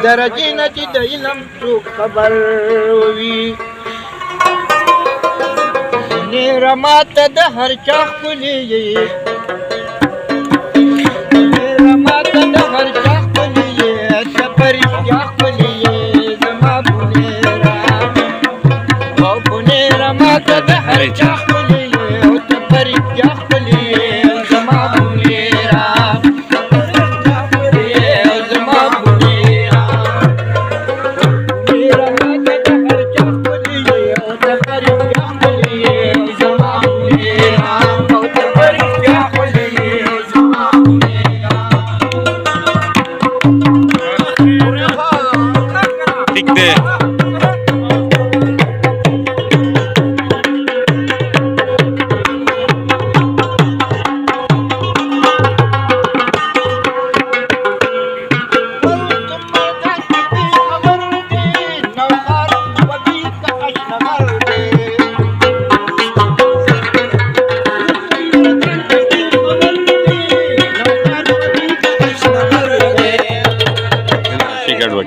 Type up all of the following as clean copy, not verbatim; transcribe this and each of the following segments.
درجه نه چې د علم څوک خبر وي نیره ماته د هر چا ښکلې یې نیره ماته د هر چا ښکلې یې ته په رښتیا ښکلې یې زما بونیره او بونیره ماته د هر چا ښکلې یې او ته په رښتیا ښکلې یې زما بونیره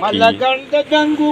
Malaganda ganggu